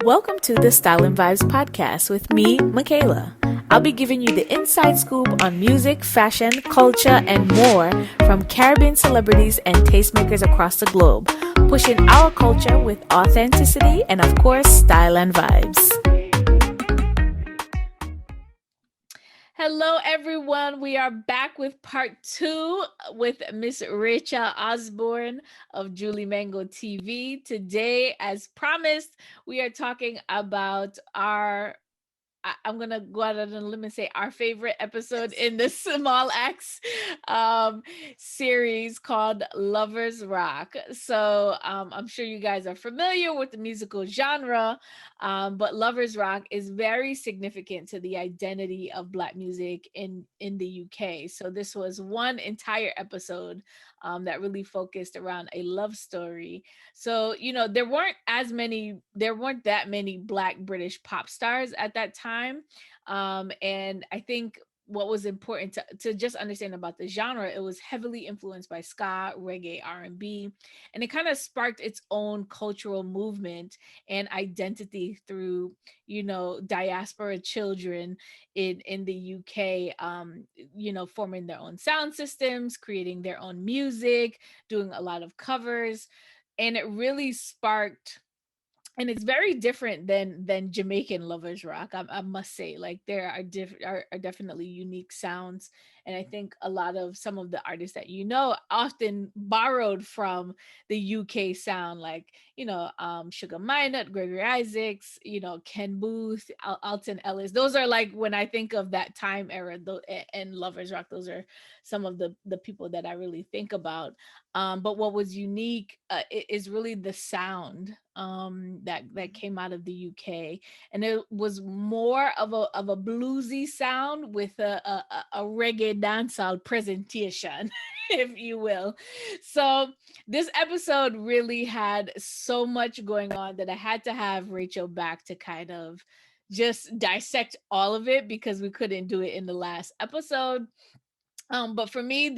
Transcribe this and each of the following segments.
Welcome to the Style and Vibes podcast with me, Michaela. I'll be giving you the inside scoop on music, fashion, culture, and more from Caribbean celebrities and tastemakers across the globe, pushing our culture with authenticity and, of course, style and vibes. Hello, everyone. We are back with part 2 with Miss Rachel Osbourne of Julie Mango TV. Today, as promised, we are talking about I'm gonna go out on a limb and say our favorite episode in the Small Axe series called Lovers Rock. So I'm sure you guys are familiar with the musical genre, but Lovers Rock is very significant to the identity of Black music in the UK. So this was one entire episode that really focused around a love story. So, there weren't that many Black British pop stars at that time. And I think what was important to just understand about the genre, it was heavily influenced by ska, reggae, R&B, and it kind of sparked its own cultural movement and identity through, diaspora children in the UK, forming their own sound systems, creating their own music, doing a lot of covers, and it really sparked, and it's very different than Jamaican lovers rock. I must say, like there are definitely unique sounds, and I think a lot of some of the artists that often borrowed from the UK sound, like Sugar Minott, Gregory Isaacs, Ken Booth, Alton Ellis. Those are like when I think of that time era, and lovers rock. Those are some of the people that I really think about. But what was unique is really the sound that came out of the UK, and it was more of a bluesy sound with a reggae dancehall presentation, if you will. So this episode really had so much going on that I had to have Rachel back to kind of just dissect all of it because we couldn't do it in the last episode. But for me,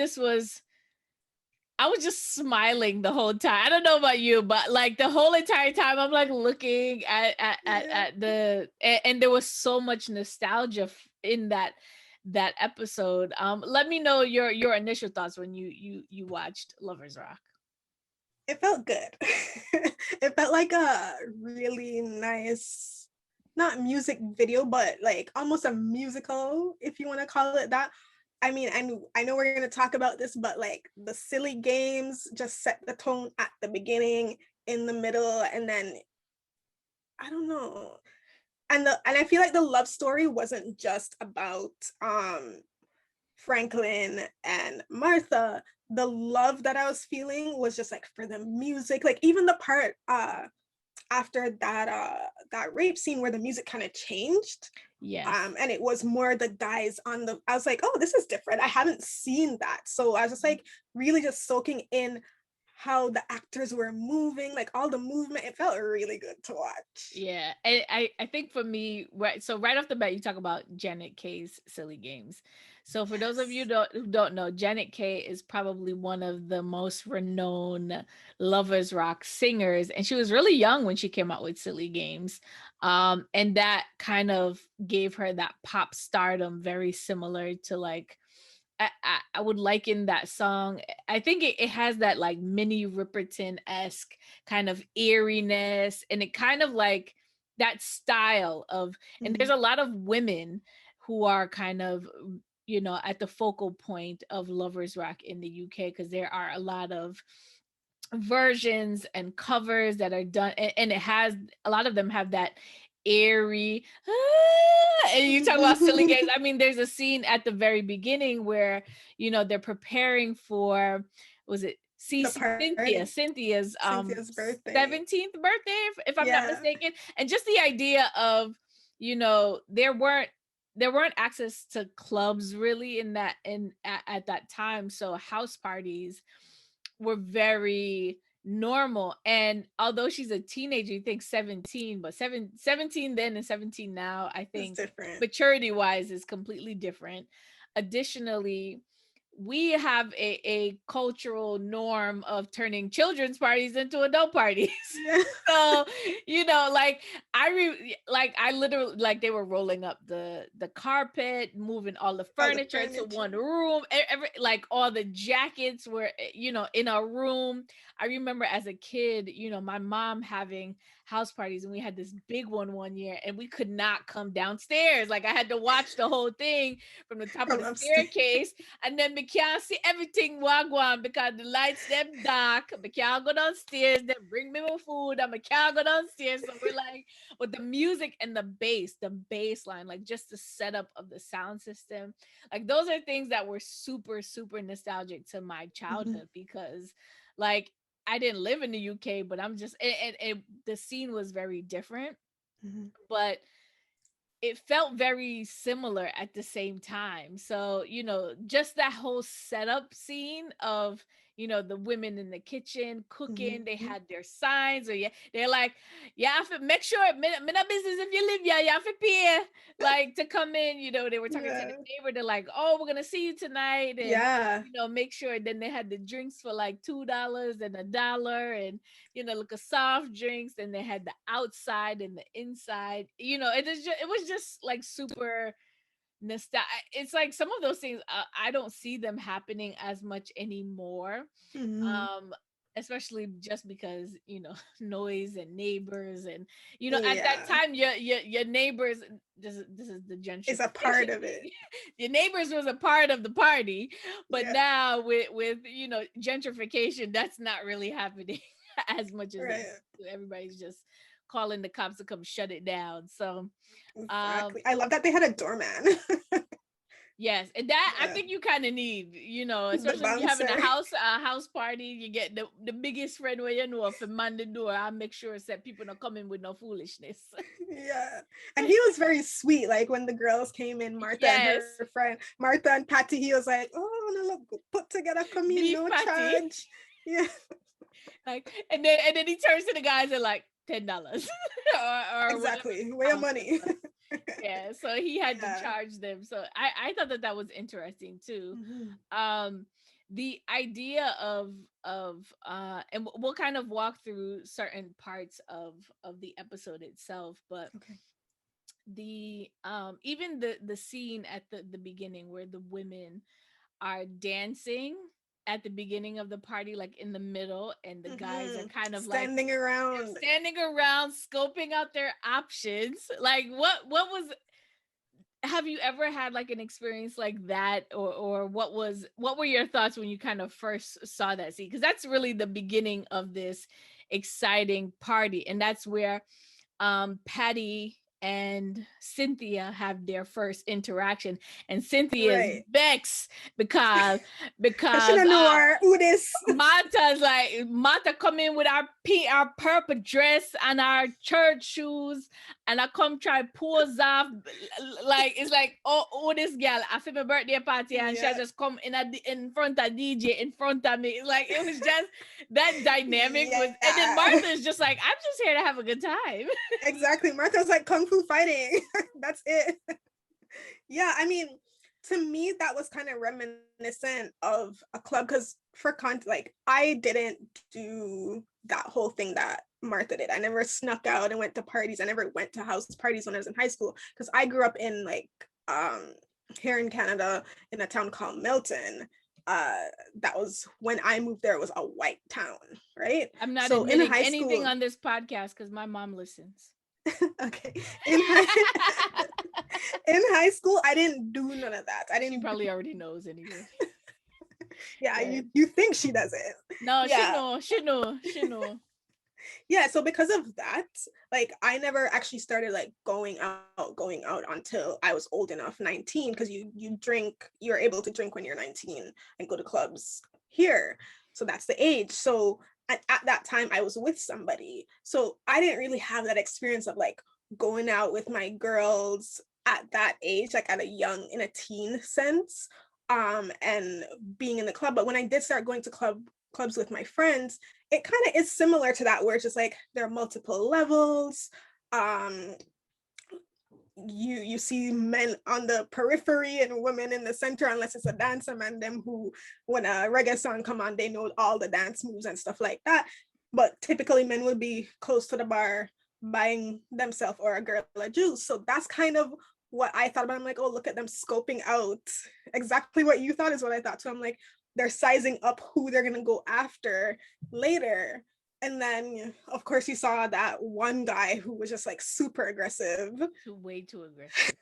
I was just smiling the whole time. I don't know about you, but like the whole entire time, I'm like looking at and there was so much nostalgia in that episode. Let me know your initial thoughts when you watched Lovers Rock. It felt good. It felt like a really nice, not music video, but like almost a musical, if you want to call it that. I mean, I know we're going to talk about this, but like the silly games just set the tone at the beginning, in the middle, and then I don't know. And I feel like the love story wasn't just about Franklin and Martha. The love that I was feeling was just like for the music, like even the part after that rape scene where the music kind of changed. Yes. And it was more the guys on the, I was like, oh, this is different. I haven't seen that. So I was just like really just soaking in how the actors were moving, like all the movement. It felt really good to watch. Yeah, and I think for me, right off the bat, you talk about Janet Kay's Silly Games. So for those of you Yes. who don't know, Janet Kay is probably one of the most renowned lovers rock singers, and she was really young when she came out with Silly Games, and that kind of gave her that pop stardom, very similar to like I would liken that song. I think it has that like mini Ripperton esque kind of eeriness, and it kind of like that style of. And there's Mhm. a lot of women who are kind of at the focal point of lovers rock in the UK because there are a lot of versions and covers that are done, and it has a lot of them have that airy and you talk about silly games. I mean, there's a scene at the very beginning where they're preparing for, was it The party, Cynthia's Cynthia's birthday. 17th birthday, if I'm not Yeah. mistaken. And just the idea of there weren't access to clubs really at that time, so house parties were very normal. And although she's a teenager, you think 17, but 17 then and 17 now, I It's think different. maturity wise is completely different. Additionally, we have a cultural norm of turning children's parties into adult parties. Yeah. So, like like I literally, like, they were rolling up the carpet, moving all the All the furniture to one furniture. room. Like all the jackets were, in a room. I remember as a kid, my mom having house parties, and we had this big one year, and we could not come downstairs. Like, I had to watch the whole thing from the top of From the upstairs. staircase, and then we can't see everything wagwan because the lights them dark. We can't go downstairs. Then bring me my food, and we can't go downstairs. So we're like, with the music and the bass line, like just the setup of the sound system, like those are things that were super super nostalgic to my Mhm, childhood, because, like, I didn't live in the UK, but I'm just the scene was very different, mhm, but it felt very similar at the same time. So, just that whole setup scene of, the women in the kitchen cooking, they mhm. had their signs, or yeah, they're like, you have to make sure, me no business if you live here, you have to pay, like, to come in. They were talking to the Yeah. neighbor, they're like, oh, we're gonna see you tonight, and Yeah. make sure. Then they had the drinks for like $2 and $1, and like a soft drinks, and they had the outside and the inside. It was just like super nostalgic. It's like some of those things, I don't see them happening as much anymore. Mhm. um Especially just because, noise and neighbors, and at that Yeah. time, your neighbors, this is the It's a part gentrification of it. thing. Your neighbors was a part of the party, but Yeah. now with gentrification, that's not really happening as much as it Right. used to. Everybody's just calling the cops to come shut it down. So, um Exactly. I love that they had a doorman. yes, and that I Yeah. think you kind of need, The especially if you're having bouncer. a house party, you get the biggest friend where for man the door. I make sure that people not coming with no foolishness. Yeah. And he was very sweet. Like when the girls came in, Martha and her Yes, friend, Martha and Patty, he was like, oh, no, look, put together, come in, beef no patty. charge. Yeah. Like, and then he turns to the guys and like $10, or whatever Exactly. the Way of amount money. was. Yeah, so he had to Yeah. charge them. So I thought that was interesting too. Mhm. um the idea and we'll kind of walk through certain parts of the episode itself, but Okay. the even the scene at the beginning where the women are dancing at the beginning of the party, like in the middle, and the guys are Mhm. kind of like, Standing they're around. standing around scoping out their options. Like, what was have you ever had like an experience like that, or what were your thoughts when you kind of first saw that scene? Because that's really the beginning of this exciting party, and that's where Patty and Cynthia have their first interaction, and Cynthia is Right. vexed because Cause she because don't know her who this. Martha's like, Martha come in with our purple dress and our church shoes, and I come try pose off, like, it's like, oh, this girl I feel my birthday party, and she Yeah. just come in front of DJ in front of me. It's like, it was just that dynamic was, and then Yeah. Martha's just like, I'm just here to have a good time. Exactly. Martha's like kung fu fighting. That's it. Yeah, I mean, to me, that was kind of reminiscent of a club because like I didn't do that whole thing that Martha did. I never snuck out and went to parties. I never went to house parties when I was in high school because I grew up in like here in Canada in a town called Milton. Uh, that was when I moved there. It was a white town, right? I'm not So in admitting high anything school, on this podcast because my mom listens. okay, in high in high school, I didn't do none of that. I She didn't. probably already knows anyway. Yeah, Good. you think she does it. No, she Yeah. know, she know, she know. Yeah, so because of that, like I never actually started like going out until I was old enough, 19, because you're able to drink when you're 19 and go to clubs here. So that's the age. So at that time I was with somebody. So I didn't really have that experience of like going out with my girls at that age, like in a teen sense, and being in the club. But when I did start going to clubs with my friends, it kind of is similar to that, where it's just like there are multiple levels. um you see men on the periphery and women in the center, unless it's a dancer man them who, when a reggae song come on, they know all the dance moves and stuff like that. But typically men will be close to the bar buying themselves or a girl a juice. So that's kind of what I thought about. I'm like, oh, look at them scoping out exactly what you thought is what I thought. So I'm like, they're sizing up who they're gonna go after later. And then, of course, you saw that one guy who was just like super aggressive. Way too aggressive.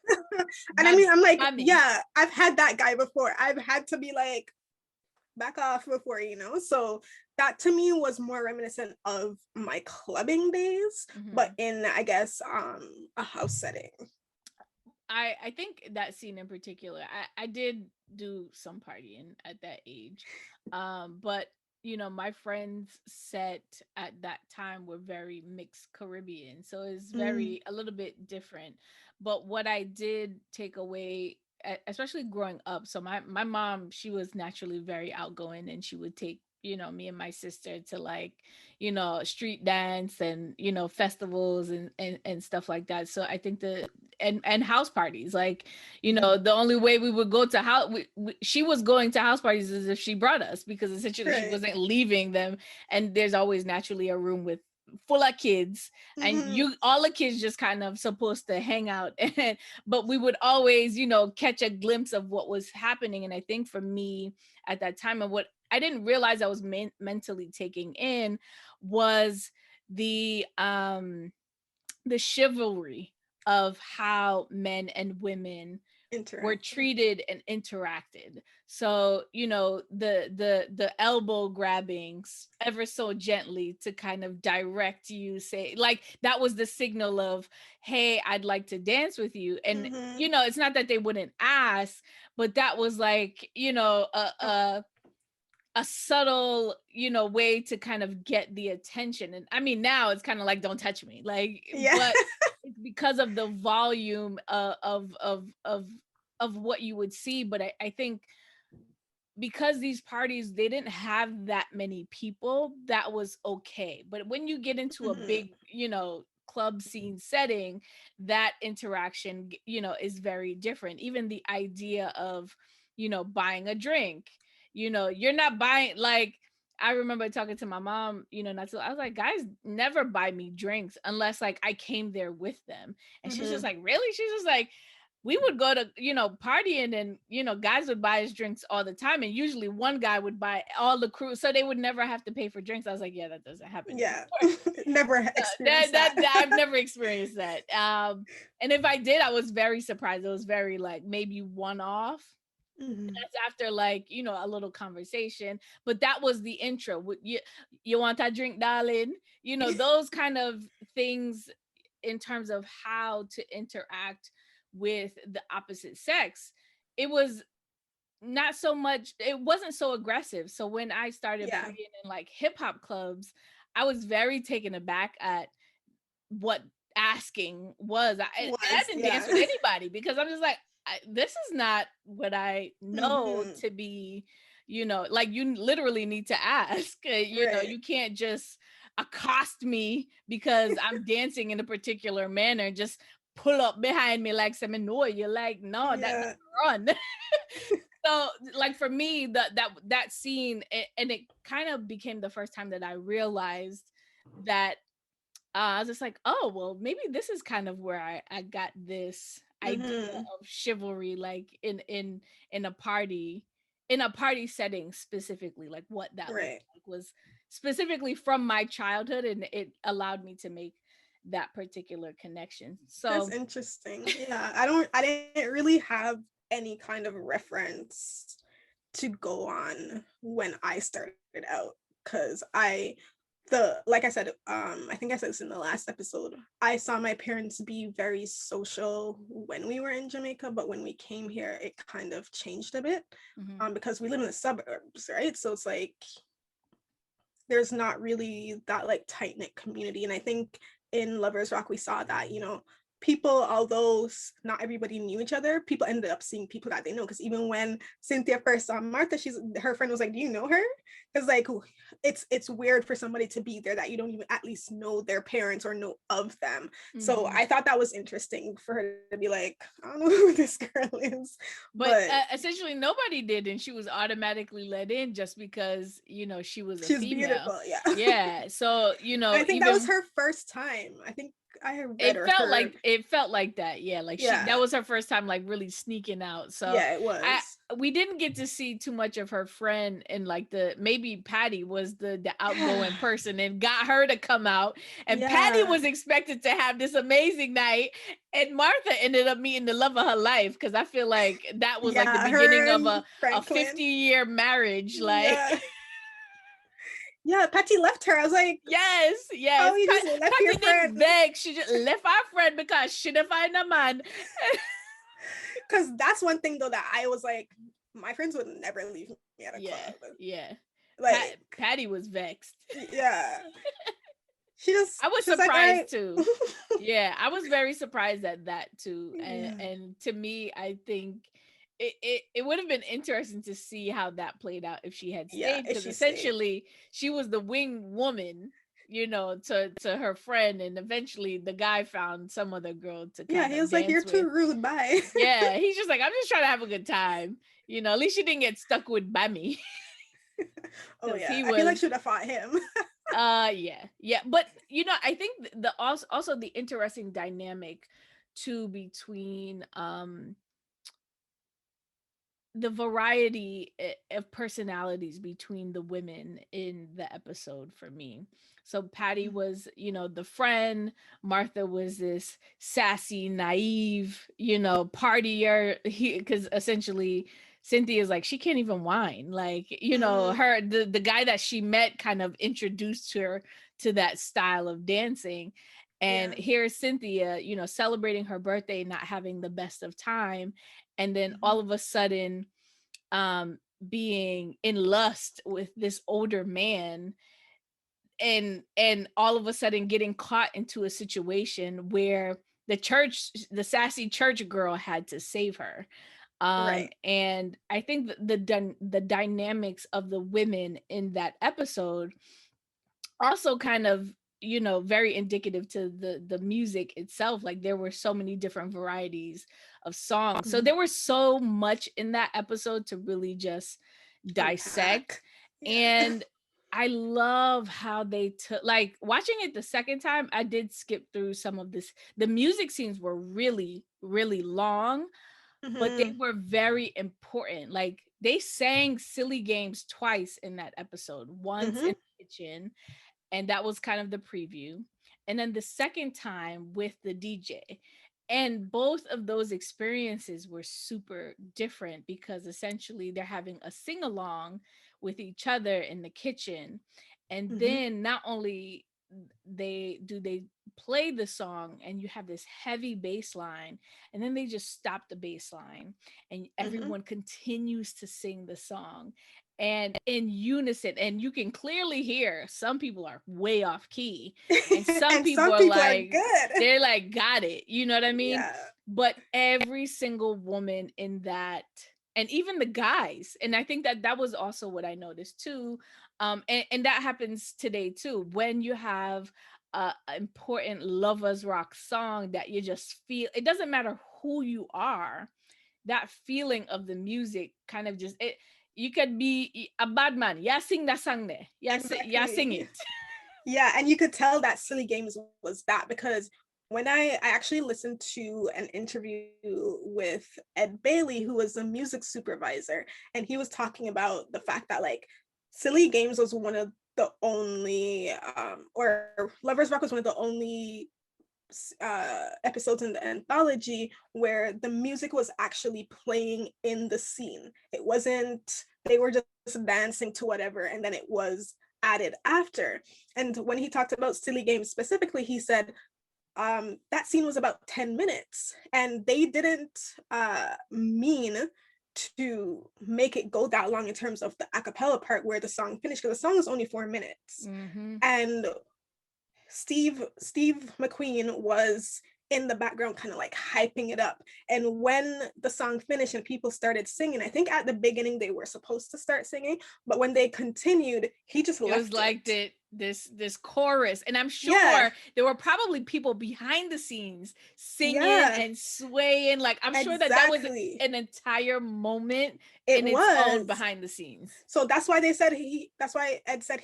And I mean, I'm like, By me. yeah, I've had that guy before. I've had to be like, back off before, So that to me was more reminiscent of my clubbing days, but in, I guess, a house setting. I think that scene in particular, I did do some partying at that age. But my friends set at that time were very mixed Caribbean. So it's Mm, very a little bit different. But what I did take away, especially growing up, so my mom, she was naturally very outgoing, and she would take me and my sister to, like, street dance and festivals and stuff like that. So I think and house parties, like, the only way we would go to house she was going to house parties is if she brought us, because essentially she right. wasn't leaving them. And there's always naturally a room with full of kids, and Mm-hmm. you all the kids just kind of supposed to hang out. And but we would always catch a glimpse of what was happening. And I think for me at that time, and what I didn't realize I was mentally taking in, was the chivalry of how men and women were Interacting. treated and interacted. So the elbow grabbings ever so gently to kind of direct you, say, like, that was the signal of, hey, I'd like to dance with you. And Mm-hmm. it's not that they wouldn't ask, but that was like, a subtle way to kind of get the attention. And I mean, now it's kind of like, don't touch me, like. Yeah. But it's because of the volume of what you would see. But I think because these parties, they didn't have that many people, that was okay. But when you get into a Mm-hmm. big club scene setting, that interaction is very different. Even the idea of buying a drink, you're not buying, like, I remember talking to my mom, not so, I was like, guys never buy me drinks unless, like, I came there with them. And she's just Mm-hmm. like, really? She's just like, we would go to partying, and guys would buy us drinks all the time, and usually one guy would buy all the crew, so they would never have to pay for drinks. I was like, yeah, that doesn't happen Yeah. anymore. Never that, experienced that that. that I've never experienced that. And if I did, I was very surprised. It was very, like, maybe one off. Mm-hmm. That's after, like, a little conversation. But that was the intro. You want a drink, darling? Those kind of things, in terms of how to interact with the opposite sex. It was not so much, it wasn't so aggressive. So when I started Yeah. partying in, like, hip hop clubs, I was very taken aback at what asking was. I Was, didn't dance yeah. with anybody, because I'm just like, this is not what I know Mm-hmm. to be. Like, you literally need to ask. Right. You can't just accost me because I'm dancing in a particular manner. Just pull up behind me like some annoy you. Like, no, that Yeah. run. So, like, for me, that scene, and it kind of became the first time that I realized that, I was just like, oh, well, maybe this is kind of where I got this idea Mm-hmm. of chivalry, like, in a party, in a party setting specifically, like what that looked Right. like was specifically from my childhood, and it allowed me to make that particular connection. That's So, interesting. Yeah. I didn't really have any kind of reference to go on when I started out. Cause like I said, I think I said this in the last episode. I saw my parents be very social when we were in Jamaica, but when we came here, it kind of changed a bit. mhm. Because we live in the suburbs, right? So it's like there's not really that like tight knit community. And I think in Lovers Rock we saw that, people, although not everybody knew each other, people ended up seeing people that they know. Because even when Cynthia first saw Martha, her friend was like, "Do you know her?" Because like it's weird for somebody to be there that you don't even at least know their parents or know of them. So Mm-hmm. I thought that was interesting for her to be like, "I don't know who this girl is," But but essentially nobody did, and she was automatically let in just because, you know, she was a she's female. beautiful. Yeah. Yeah. So, you know, I think that was even her first time. I think I read it or felt heard. like it felt like that. Yeah, like that Yeah. was her first time like really sneaking out. So Yeah, it I was. we didn't get to see too much of her friend, and like the maybe Patty was the Yeah. outgoing person and got her to come out, and Patty Yeah. was expected to have this amazing night, and Martha ended up meeting the love of her life, because I feel like that was like the Yeah, beginning her of and a Franklin. 50-year marriage, like. Yeah. Yeah, Patty left her. I was like, Yes, yes. how you just left your Patty friend? didn't beg. She just left our friend because she didn't find a man. Because that's one thing though that I was like, my friends would never leave me at a club. Yeah, yeah. Like, Patty was vexed. yeah. She just I was she was like, all right. surprised too. Yeah, I was very surprised at that too. And Yeah. to me, I think it would have been interesting to see how that played out if she had Yeah, stayed, if because she stayed. essentially she was the wing woman, you know, to her friend, and eventually the guy found some other girl to Yeah, kind he of was like, you're dance too with. rude. Bye. Yeah, he's just like, I'm just trying to have a good time. You know, at least you didn't get stuck with Bammy. Oh Because yeah. he I feel like was should have fought him. yeah, yeah. But you know, I think the also the interesting dynamic too between the variety of personalities between the women in the episode for me. So Patty was, you know, the friend. Martha was this sassy, naive, you know, partier. Because essentially Cynthia's like, she can't even whine. Like, you know, Mhm. her the guy that she met kind of introduced her to that style of dancing. And Yeah. here's Cynthia, you know, celebrating her birthday, not having the best of time, and then Mhm. all of a sudden being in lust with this older man, and all of a sudden getting caught into a situation where the sassy church girl had to save her. Right. And I think the dynamics of the women in that episode also kind of, you know, very indicative to the music itself. Like there were so many different varieties of songs, so Mhm. there was so much in that episode to really just dissect. Unpack. Yeah. And I love how they took, like, watching it the second time, I did skip through some of this. The music scenes were really really long, but they Mhm. were very important. Like they sang Silly Games twice in that episode, once in Mhm. the kitchen, and that was kind of the preview, and then the second time with the DJ. And both of those experiences were super different, because essentially they're having a sing along with each other in the kitchen, and Mhm. then not only they play the song and you have this heavy bass line, and then they just stop the bass line and Mhm. everyone continues to sing the song and in unison, and you can clearly hear some people are way off key, and some And people some are people are like, good. they're like, got it, you know what I mean? Yeah. But every single woman in that, and even the guys, and I think that that was also what I noticed too. And that happens today too, when you have a important lovers rock song that you just feel, it doesn't matter who you are, that feeling of the music kind of just it, you could be a bad man, yeah, sing that song there, yeah, yeah, sing Exactly. it. Yeah, and you could tell that Silly Games was that because when I actually listened to an interview with Ed Bailey, who was a music supervisor, and he was talking about the fact that like Silly Games was one of the only or Lovers Rock was one of the only episodes in the anthology where the music was actually playing in the scene. It wasn't, they were just dancing to whatever and then it was added after. And when he talked about Silly Games specifically, he said that scene was about 10 minutes and they didn't mean to make it go that long in terms of the a cappella part where the song finished, because the song is only 4 minutes. Mm-hmm. And Steve McQueen was in the background kind of like hyping it up. And when the song finished and people started singing, I think at the beginning they were supposed to start singing, but when they continued, he just It was left like it. this chorus, and I'm Yeah, sure there were probably people behind the scenes singing yeah, and swaying. Like I'm sure that was exactly. an entire moment It in its own was. behind the scenes. So that's why they said that's why Ed said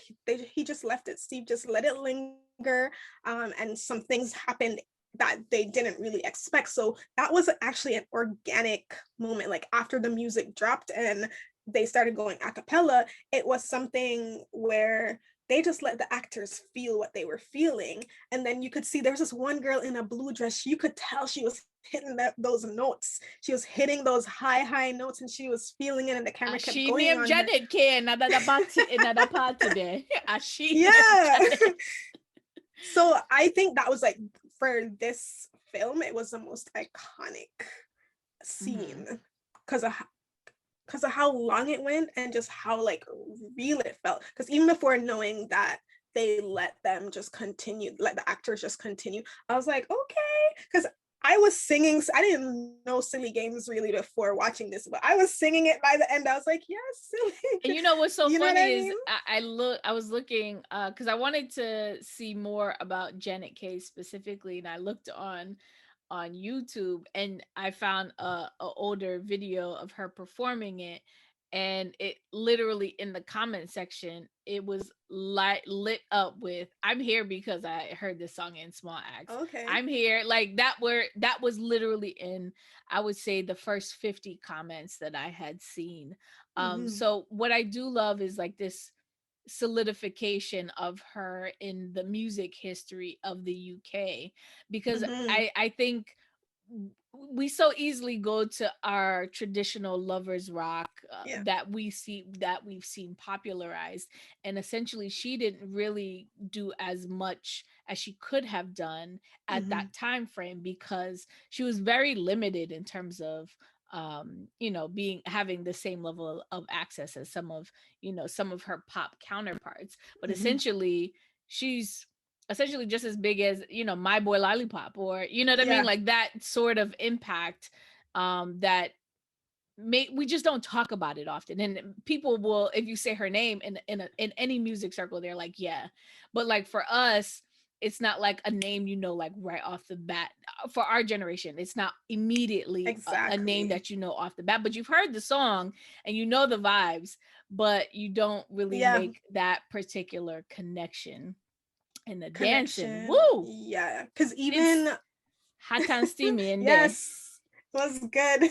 he just left it. Steve just let it linger. And some things happened that they didn't really expect. So that was actually an organic moment. Like after the music dropped and they started going a cappella, it was something where they just let the actors feel what they were feeling. And then you could see there's this one girl in a blue dress. You could tell she was hitting those notes. She was hitting those high notes and she was feeling it, and the camera kept She going named on her. Janet K another part today. She named Yeah. Janet. So I think that was like, for this film, it was the most iconic Mm-hmm. scene because of how long it went and just how like real it felt. Because even before knowing that they let them just continue, let the actors just continue, I was like, okay. Because I was singing, I didn't know Silly Games really before watching this, but I was singing it by the end. I was like, yes, And Silly. you know what's so You know what I funny is mean? I was looking because I wanted to see more about Janet K specifically, and I looked on YouTube and I found a older video of her performing it, and it literally in the comment section it was lit up with "I'm here because I heard this song in Small Axe. Okay. I'm here," like that, where that was literally in, I would say, the first 50 comments that I had seen. Mm-hmm. So what I do love is like this solidification of her in the music history of the UK, because Mm-hmm. I think we so easily go to our traditional lovers rock Yeah. that we've seen popularized, and essentially she didn't really do as much as she could have done at Mm-hmm. that time frame, because she was very limited in terms of being having the same level of access as some of her pop counterparts. But Mm-hmm. essentially she's essentially just as big as My Boy Lollipop, or you know what I mean, Yeah. like that sort of impact that we just don't talk about it often. And people will, if you say her name in any music circle, they're like, yeah. But like for us, it's not like a name like right off the bat. For our generation, it's not immediately a name Exactly. that off the bat, but you've heard the song and you know the vibes, but you don't really Yeah. make that particular connection. And the dancing, Connection. woo, Yeah. Because it's even, hot and steamy in there. yes, was good.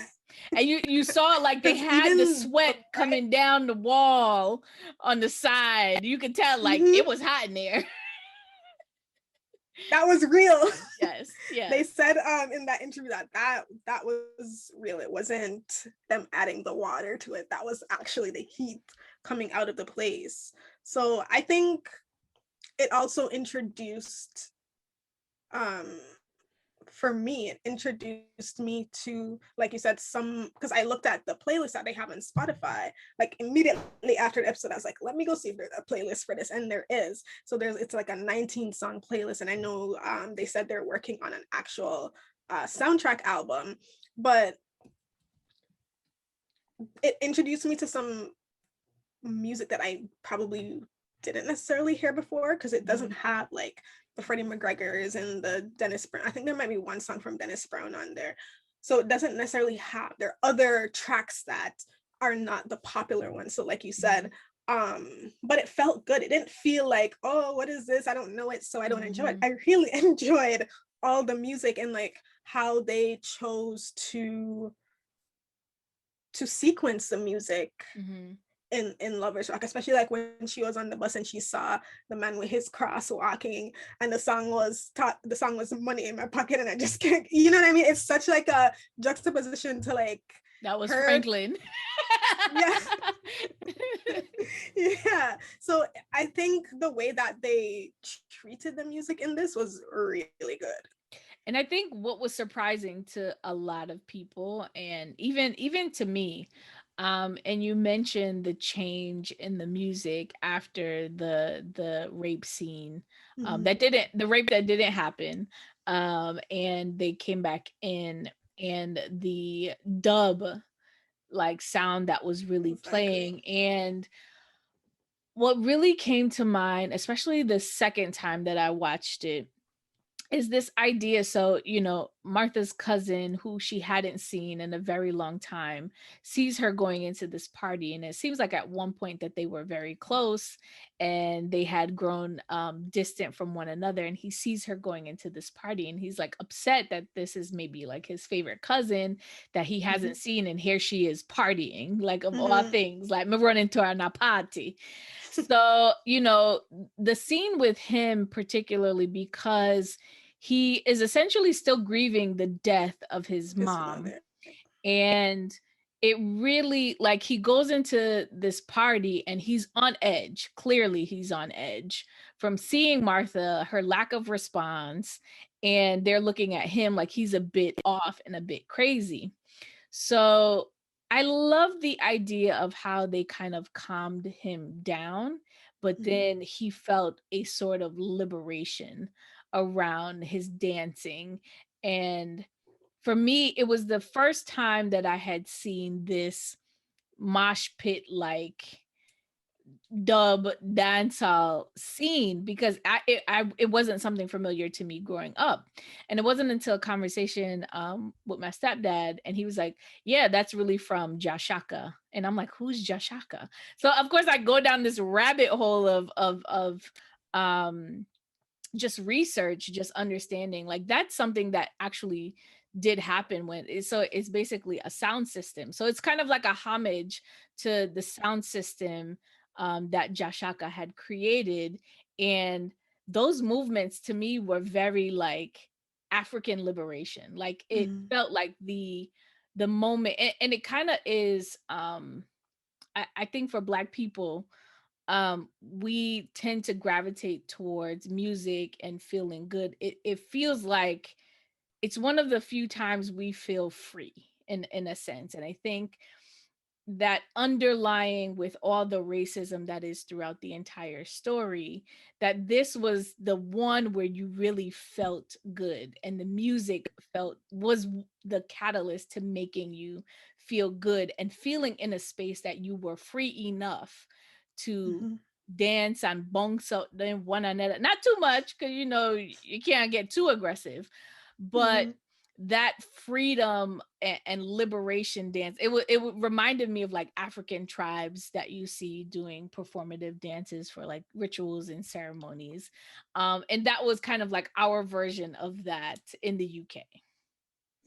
And you saw like they Because had the even sweat the right. coming down the wall on the side. You could tell like Mm-hmm. it was hot in there. That was real. Yes, They yes. said in that interview that was real. It wasn't them adding the water to it. That was actually the heat coming out of the place. So I think it also introduced, um for me, it introduced me to, like you said, some, because I looked at the playlist that they have on Spotify, like immediately after the episode. I was like, let me go see if there's a playlist for this, and there is. So it's like a 19-song playlist, and I know they said they're working on an actual soundtrack album, but it introduced me to some music that I probably didn't necessarily hear before, because it doesn't Mhm. have like the Freddie McGregor's and the Dennis Brown. I think there might be one song from Dennis Brown on there. So it doesn't necessarily have, there are other tracks that are not the popular ones. So like you said, Mhm. but it felt good. It didn't feel like, oh, what is this? I don't know it, so I don't enjoy it. Mhm. I really enjoyed all the music and like how they chose to sequence the music Mhm. in Lovers Rock, especially like when she was on the bus and she saw the man with his cross walking, and the song was Money in My Pocket, and I just can't, you know what I mean? It's such like a juxtaposition to like That was her. Franklin. Yeah. Yeah. So I think the way that they treated the music in this was really good. And I think what was surprising to a lot of people, and even to me, And you mentioned the change in the music after the rape scene. Mm-hmm. That didn't the rape that didn't happen. And they came back in, and the dub like sound that was really Exactly. playing. And what really came to mind, especially the second time that I watched it, is this idea. So, Martha's cousin, who she hadn't seen in a very long time, sees her going into this party. And it seems like at one point that they were very close and they had grown distant from one another. And he sees her going into this party, and he's like upset that this is maybe like his favorite cousin that he Mm-hmm. hasn't seen. And here she is partying, like of all Mm-hmm. things, like me running to our party. So, the scene with him, particularly because he is essentially still grieving the death of his His mom. mother. And it really, like, he goes into this party and he's on edge. Clearly, he's on edge from seeing Martha, her lack of response, and they're looking at him like he's a bit off and a bit crazy. So I love the idea of how they kind of calmed him down, but Mm-hmm. then he felt a sort of liberation around his dancing. And for me, it was the first time that I had seen this mosh pit like dub dancehall scene, because it wasn't something familiar to me growing up. And it wasn't until a conversation with my stepdad, and he was like, yeah, that's really from Jashaka. And I'm like, who's Jashaka? So of course I go down this rabbit hole of um just research, just understanding like that's something that actually did happen. So it's basically a sound system. So it's kind of like a homage to the sound system that Jashaka had created. And those movements to me were very like African liberation. Like it Mm-hmm. felt like the moment, and it kind of is. I think for Black people, we tend to gravitate towards music and feeling good. It feels like it's one of the few times we feel free in a sense. And I think that underlying with all the racism that is throughout the entire story, that this was the one where you really felt good, and the music felt was the catalyst to making you feel good and feeling in a space that you were free enough to Mm-hmm. dance and bounce out then one another, not too much because you can't get too aggressive, but Mm-hmm. that freedom and liberation dance, reminded me of like African tribes that you see doing performative dances for like rituals and ceremonies. And that was kind of like our version of that in the UK.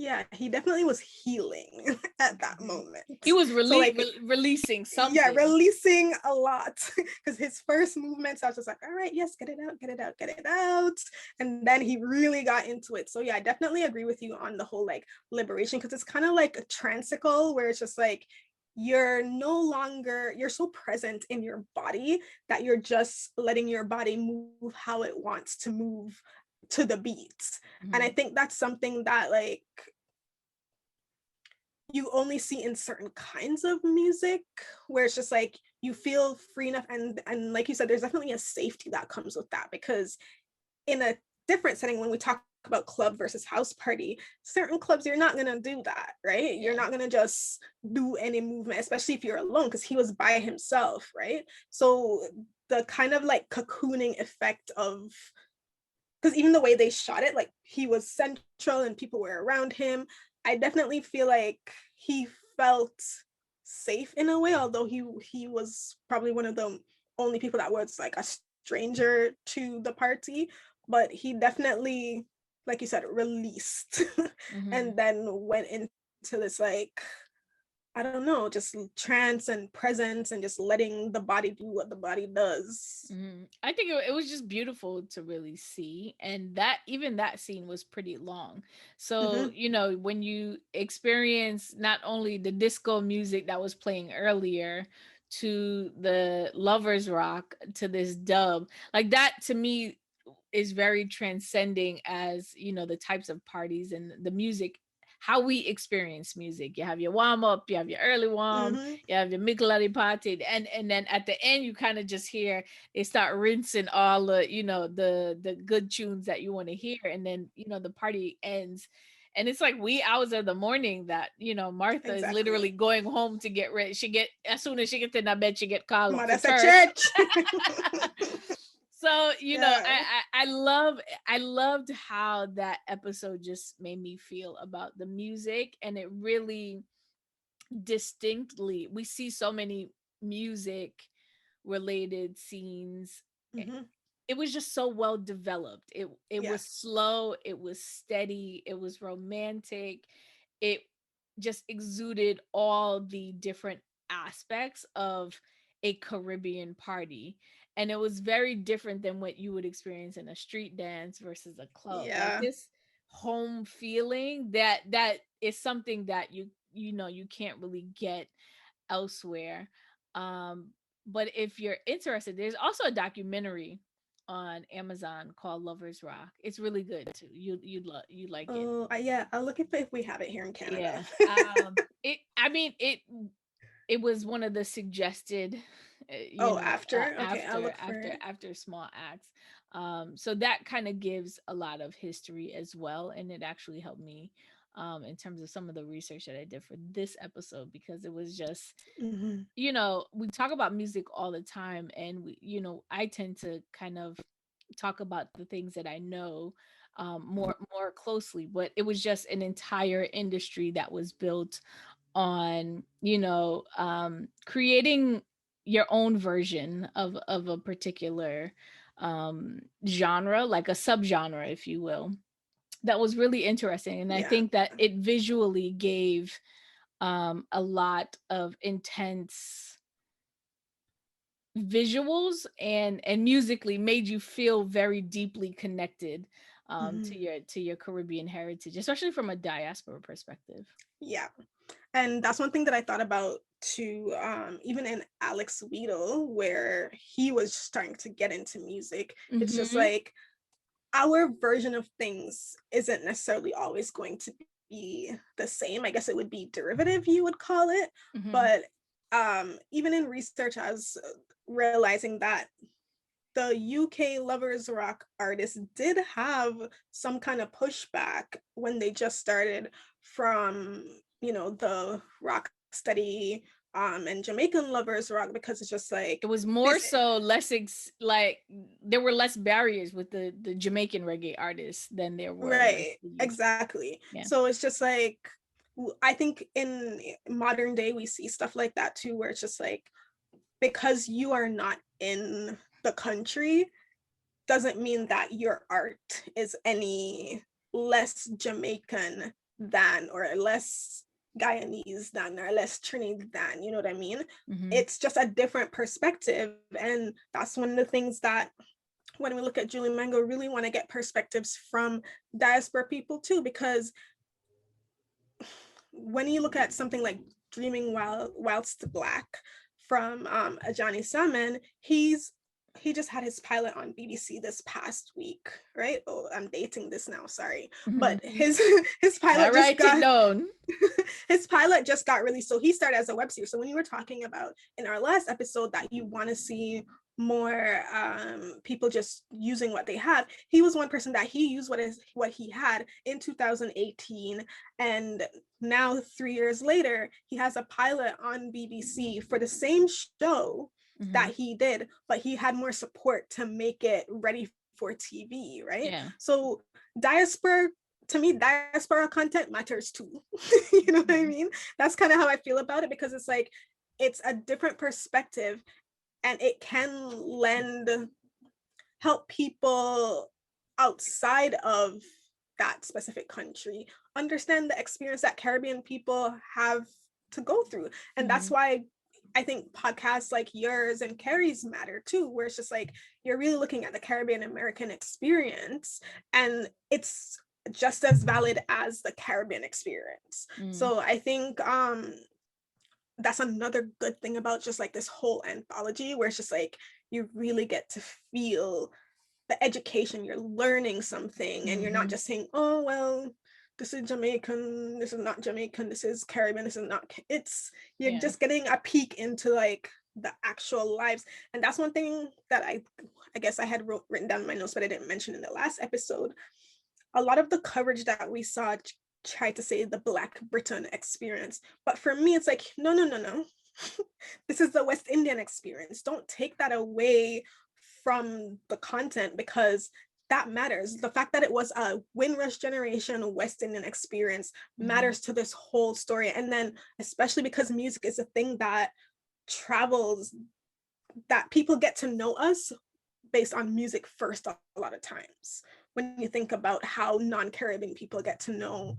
Yeah, he definitely was healing at that Mhm. moment. He was So like releasing yeah, something. releasing a lot because his first movements I was just like, all right, yes, get it out, get it out, get it out. And then he really got into it. So yeah, I definitely agree with you on the whole like liberation, because it's kind of like a transical where it's just like you're no longer, you're so present in your body that you're just letting your body move how it wants to move to the beats. And I Mhm. think that's something that like you only see in certain kinds of music where it's just like you feel free enough, and like you said, there's definitely a safety that comes with that, because in a different setting, when we talk about club versus house party, certain clubs you're not going to do that, right? You're Yeah. not going to just do any movement, especially if you're alone, because he was by himself, right? So the kind of like cocooning effect of, because even the way they shot it, like he was central and people were around him, I definitely feel like he felt safe in a way, although he was probably one of the only people that was like a stranger to the party, but he definitely, like you said, released Mhm. and then went into this like, I don't know, just trance and presence and just letting the body do what the body does. I think it was just beautiful to really see, and that even that scene was pretty long. So Mm-hmm. when you experience not only the disco music that was playing earlier, to the lovers rock, to this dub, like that to me is very transcending, as the types of parties and the music how we experience music. You have your warm up, you have your early warm, Mm-hmm. you have your mikulari party, and then at the end you kind of just hear they start rinsing all the, you know, the good tunes that you want to hear, and then, you know, the party ends. And it's like wee hours of the morning that, you know, Martha is literally Exactly. going home to get ready. She get, as soon as she gets in that bed, she get called up for Mother's at church. church. So, you know, Yeah. I loved how that episode just made me feel about the music, and it really distinctly, we see so many music related scenes. Mm-hmm. It was just so well developed. It Yeah. was slow, it was steady, it was romantic. It just exuded all the different aspects of a Caribbean party. And it was very different than what you would experience in a street dance versus a club. Like Yeah. this home feeling, that is something that you know you can't really get elsewhere. Um, but if you're interested, there's also a documentary on Amazon called Lovers Rock. It's really good too. You like it. Oh, yeah. I'll look if we have it here in Canada. Yeah. It. I mean, it was one of the suggested, you Oh, know, after. Okay, I'll look for it. after small acts. So that kind of gives a lot of history as well, and it actually helped me in terms of some of the research that I did for this episode, because it was just, Mm-hmm. you know, we talk about music all the time, and we, you know, I tend to kind of talk about the things that I know more closely, but it was just an entire industry that was built on, you know, creating your own version of a particular genre, like a subgenre, if you will. That was really interesting, and I Yeah. think that it visually gave a lot of intense visuals, and musically made you feel very deeply connected Mm-hmm. to your Caribbean heritage, especially from a diaspora perspective. Yeah. And that's one thing that I thought about too, even in Alex Weedle, where he was starting to get into music. It's just Mm-hmm. like our version of things isn't necessarily always going to be the same. I guess it would be derivative, you would call it. Mm-hmm. But even in research, I was realizing that the UK lovers rock artists did have some kind of pushback when they just started from, you know, the rock steady and Jamaican lovers rock, because it's just It like was more this. so less like there were less barriers with the Jamaican reggae artists than there were with Right, the UK. exactly. Yeah. So it's just like I think in modern day we see stuff like that too, where it's just like because you are not in the country doesn't mean that your art is any less Jamaican than, or less Guyanese than, or less Trinidad than, you know what I mean? Mm-hmm. It's just a different perspective. And that's one of the things that when we look at Julie Mango, really want to get perspectives from diaspora people too, because when you look at something like Dreaming Whilst Black from Ajani Salmon, he just had his pilot on BBC this past week, right? Oh, I'm dating this now, sorry. But Mm-hmm. his pilot All just right, it got known. his pilot just got released. So he started as a web series. So when you were talking about in our last episode that you want to see more people just using what they have, he was one person that he used what he had in 2018, and now 3 years later he has a pilot on BBC for the same show Mm-hmm. that he did, but he had more support to make it ready for TV, right? Yeah. So diaspora, to me, diaspora content matters too. You know what I Mm-hmm. mean? That's kind of how I feel about it, because it's like it's a different perspective, and it can lend help people outside of that specific country understand the experience that Caribbean people have to go through. And that's Mm-hmm. why I think podcasts like yours and Carrie's matter too, where it's just like you're really looking at the Caribbean American experience, and it's just as valid as the Caribbean experience. Mm-hmm. So I think that's another good thing about just like this whole anthology, where it's just like you really get to feel the education, you're learning something, and you're not Mm-hmm. just saying, oh well, this is Jamaican, this is not Jamaican, this is Caribbean, this is not. It's you're Yeah. just getting a peek into like the actual lives, and that's one thing that I guess I had written down in my notes, but I didn't mention in the last episode. A lot of the coverage that we saw tried to say the Black Britain experience, but for me, it's like no, no, no, no. This is the West Indian experience. Don't take that away from the content because that matters. The fact that it was a Windrush generation West Indian experience matters to this whole story. And then, especially because music is a thing that travels, that people get to know us based on music first a lot of times. When you think about how non-Caribbean people get to know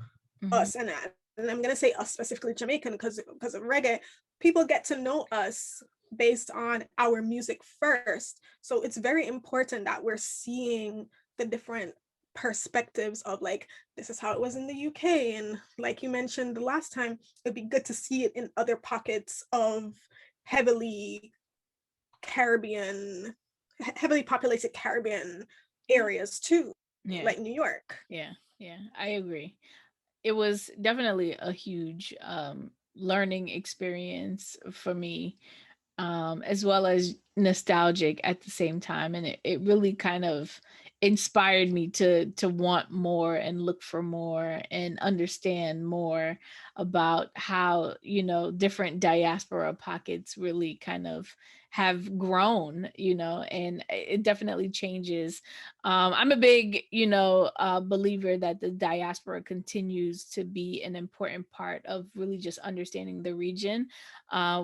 us, and I'm going to say us specifically Jamaican because of reggae, people get to know us based on our music first. So it's very important that we're seeing the different perspectives of like, this is how it was in the UK. And like you mentioned the last time, it'd be good to see it in other pockets of heavily populated Caribbean areas too, like New York. Yeah, I agree. It was definitely a huge learning experience for me, as well as nostalgic at the same time. And it really kind of inspired me to want more and look for more and understand more about how, different diaspora pockets really kind of have grown, and it definitely changes. I'm a big, believer that the diaspora continues to be an important part of really just understanding the region.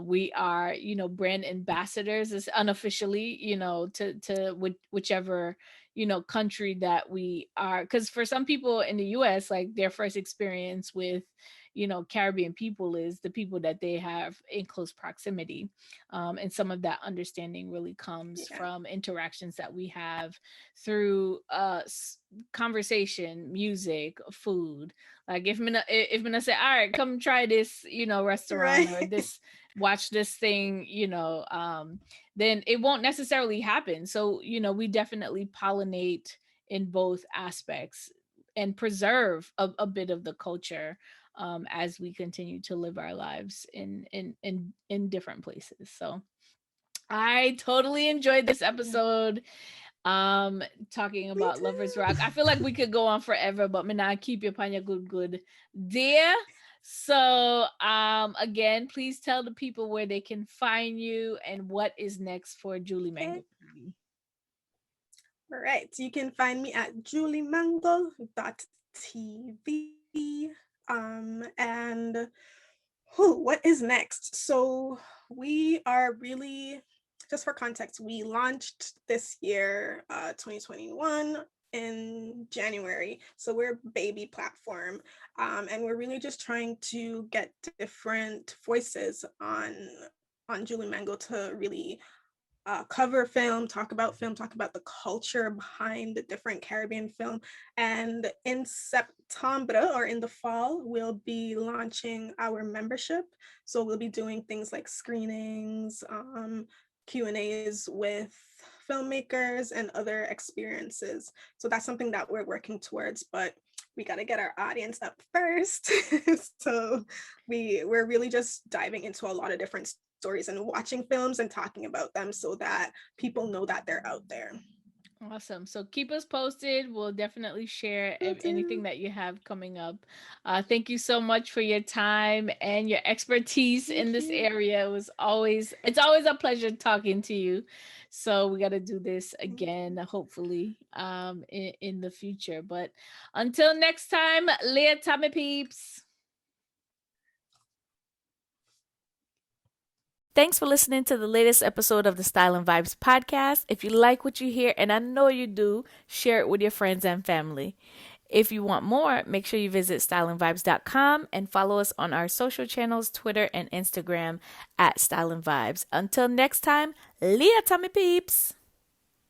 We are, brand ambassadors as unofficially, to whichever, country that we are. Because for some people in the US, like their first experience with, Caribbean people is the people that they have in close proximity. And some of that understanding really comes from interactions that we have through conversation, music, food. Like if Mina say, all right, come try this, restaurant, or this, watch this thing, then it won't necessarily happen. So, we definitely pollinate in both aspects and preserve a bit of the culture, as we continue to live our lives in different places. So I totally enjoyed this episode, talking about Lovers Rock. I feel like we could go on forever, but Mina, keep your panya good dear. So again, please tell the people where they can find you and what is next for Julie Mango TV. All right, you can find me at juliemango.tv. And what is next? So we are really, just for context, we launched this year, 2021 in January. So we're a baby platform, and we're really just trying to get different voices on Julie Mango to really cover film, talk about the culture behind the different Caribbean film. And in September, or in the fall, we'll be launching our membership. So we'll be doing things like screenings, Q&As with filmmakers and other experiences. So that's something that we're working towards, but we got to get our audience up first. So we're really just diving into a lot of different stories and watching films and talking about them so that people know that they're out there. Awesome. So keep us posted. We'll definitely share anything that you have coming up. Thank you so much for your time and your expertise in this area. It's always a pleasure talking to you. So we got to do this again, hopefully, in the future. But until next time, Leah Tommy Peeps. Thanks for listening to the latest episode of the Style and Vibes podcast. If you like what you hear, and I know you do, share it with your friends and family. If you want more, make sure you visit styleandvibes.com and follow us on our social channels, Twitter and Instagram at Style and Vibes. Until next time, Leah Tommy Peeps.